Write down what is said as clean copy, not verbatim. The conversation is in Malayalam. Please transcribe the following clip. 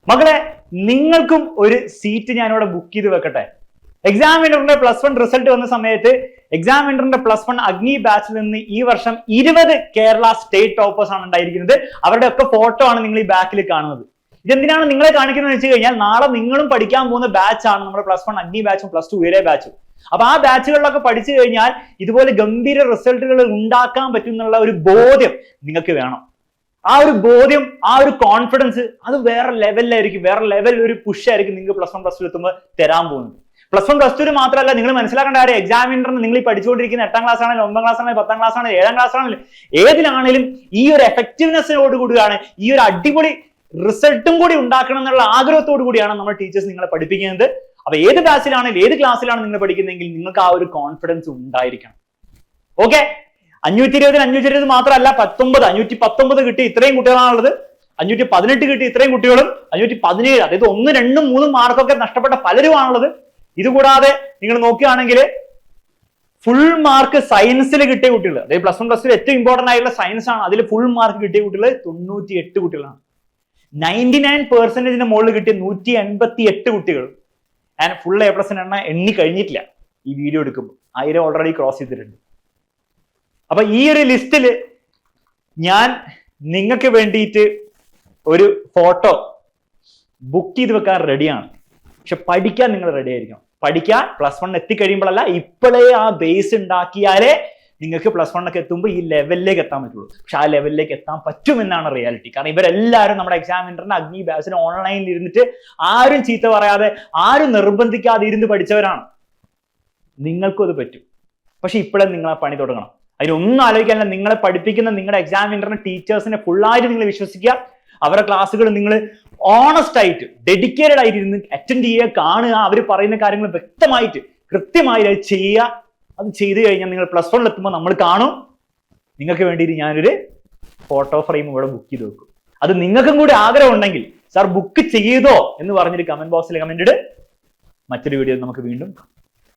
മകളെ, നിങ്ങൾക്കും ഒരു സീറ്റ് ഞാനിവിടെ ബുക്ക് ചെയ്ത് വെക്കട്ടെ. എക്സാമിനറിന്റെ +1 റിസൾട്ട് വന്ന സമയത്ത് എക്സാമിനറിന്റെ +1 അഗ്നി ബാച്ചിൽ നിന്ന് ഈ വർഷം 20 കേരള സ്റ്റേറ്റ് ടോപ്പേഴ്സ് ആണ് ഉണ്ടായിരിക്കുന്നത്. അവരുടെ ഒക്കെ ഫോട്ടോ ആണ് നിങ്ങൾ ഈ ബാക്കിൽ കാണുന്നത്. ഇതെന്തിനാണ് നിങ്ങളെ കാണിക്കുന്നത് വെച്ച് കഴിഞ്ഞാൽ നാളെ നിങ്ങളും പഠിക്കാൻ പോകുന്ന ബാച്ചാണ് നമ്മുടെ +1 അഗ്നി ബാച്ചും +2 ഉയരെ ബാച്ചും. അപ്പൊ ആ ബാച്ചുകളിലൊക്കെ പഠിച്ചു കഴിഞ്ഞാൽ ഇതുപോലെ ഗംഭീര റിസൾട്ടുകൾ ഉണ്ടാക്കാൻ പറ്റുന്നുള്ള ഒരു ബോധ്യം നിങ്ങൾക്ക് വേണം. ആ ഒരു ബോധ്യം, ആ ഒരു കോൺഫിഡൻസ് അത് വേറെ ലെവലിലായിരിക്കും, വേറെ ലെവൽ ഒരു പുഷ് ആയിരിക്കും നിങ്ങൾക്ക് +1 +2 എത്തുമ്പോൾ തരാൻ പോകുന്നത്. +1 +2 മാത്രമല്ല, നിങ്ങൾ മനസ്സിലാക്കേണ്ട കാര്യം എക്സാമിനറിന് നിങ്ങൾ ഈ പഠിച്ചുകൊണ്ടിരിക്കുന്ന 8ാം ക്ലാസ് ആണെങ്കിലും 9ാം ക്ലാസ് ആണെങ്കിലും 10ാം ക്ലാസ് ആണെങ്കിലും 7ാം ക്ലാസ് ആണെങ്കിലും ഏതിലാണെങ്കിലും ഈ ഒരു എഫക്റ്റീവ്നെസ്സിനോട് കൂടിയാണ്, ഈ ഒരു അടിപൊളി റിസൾട്ടും കൂടി ഉണ്ടാക്കണം എന്നുള്ള ആഗ്രഹത്തോടു കൂടിയാണ് നമ്മൾ ടീച്ചേഴ്സ് നിങ്ങളെ പഠിപ്പിക്കുന്നത്. അപ്പൊ ഏത് ബാച്ചിലാണെങ്കിലും ഏത് ക്ലാസ്സിലാണ് നിങ്ങൾ പഠിക്കുന്നതെങ്കിൽ നിങ്ങൾക്ക് ആ ഒരു കോൺഫിഡൻസ് ഉണ്ടായിരിക്കണം. ഓക്കെ, 520 520 മാത്രമല്ല 519 കിട്ടി ഇത്രയും കുട്ടികളാണുള്ളത്. 518 കിട്ടി ഇത്രയും കുട്ടികളും 517, അതായത് 1, 2, 3 മാർക്കൊക്കെ നഷ്ടപ്പെട്ട പലരുമാണുള്ളത്. ഇതുകൂടാതെ നിങ്ങൾ നോക്കുകയാണെങ്കിൽ ഫുൾ മാർക്ക് സയൻസിൽ കിട്ടിയ കുട്ടികൾ, അതായത് +1 +2 ഏറ്റവും ഇമ്പോർട്ടന്റ് ആയിട്ടുള്ള സയൻസ് ആണ്, അതിൽ ഫുൾ മാർക്ക് കിട്ടിയ കുട്ടികൾ 98 കുട്ടികളാണ്. 99% മുകളിൽ കിട്ടിയ 188 കുട്ടികൾ. ആൻഡ് ഫുൾ A+ എണ്ണി കഴിഞ്ഞിട്ടില്ല, ഈ വീഡിയോ എടുക്കുമ്പോൾ 1000 ഓൾറെഡി ക്രോസ് ചെയ്തിട്ടുണ്ട്. അപ്പൊ ഈ ഒരു ലിസ്റ്റിൽ ഞാൻ നിങ്ങൾക്ക് വേണ്ടിയിട്ട് ഒരു ഫോട്ടോ ബുക്ക് ചെയ്ത് വെക്കാൻ റെഡിയാണ്. പക്ഷെ പഠിക്കാൻ നിങ്ങൾ റെഡി ആയിരിക്കണം. പഠിക്കാൻ +1 എത്തിക്കഴിയുമ്പോഴല്ല, ഇപ്പോഴേ ആ ബേസ് ഉണ്ടാക്കിയാലേ നിങ്ങൾക്ക് +1 ഒക്കെ എത്തുമ്പോൾ ഈ ലെവലിലേക്ക് എത്താൻ പറ്റുള്ളൂ. പക്ഷെ ആ ലെവലിലേക്ക് എത്താൻ പറ്റുമെന്നാണ് റിയാലിറ്റി. കാരണം ഇവരെല്ലാവരും നമ്മുടെ എക്സാമിനറിന് അഗ്നി ബാച്ചിന് ഓൺലൈനിൽ ഇരുന്നിട്ട് ആരും ചീത്ത പറയാതെ, ആരും നിർബന്ധിക്കാതെ ഇരുന്ന് പഠിച്ചവരാണ്. നിങ്ങൾക്കും അത് പറ്റും. പക്ഷെ ഇപ്പോഴേ നിങ്ങൾ ആ പണി തുടങ്ങണം. അതിനൊന്നും ആലോചിക്കാനില്ല. നിങ്ങളെ പഠിപ്പിക്കുന്ന നിങ്ങളുടെ എക്സാമിനറിന് ടീച്ചേഴ്സിനെ ഫുള്ളായിട്ട് നിങ്ങൾ വിശ്വസിക്കുക. അവരുടെ ക്ലാസ്സുകൾ നിങ്ങൾ ഓണസ്റ്റ് ആയിട്ട് ഡെഡിക്കേറ്റഡ് ആയിട്ട് ഇരുന്ന് അറ്റൻഡ് ചെയ്യുക, കാണുക, അവർ പറയുന്ന കാര്യങ്ങൾ വ്യക്തമായിട്ട് കൃത്യമായി ചെയ്യുക. അത് ചെയ്തു കഴിഞ്ഞാൽ നിങ്ങൾ +1 എത്തുമ്പോൾ നമ്മൾ കാണും. നിങ്ങൾക്ക് വേണ്ടിയിട്ട് ഞാനൊരു ഫോട്ടോ ഫ്രെയിം ഇവിടെ ബുക്ക് ചെയ്ത് വെക്കും. അത് നിങ്ങൾക്കും കൂടി ആഗ്രഹം ഉണ്ടെങ്കിൽ സാർ ബുക്ക് ചെയ്തോ എന്ന് പറഞ്ഞിട്ട് കമന്റ് ബോക്സിൽ കമന്റ് ഇട്. മറ്റൊരു വീഡിയോ നമുക്ക് വീണ്ടും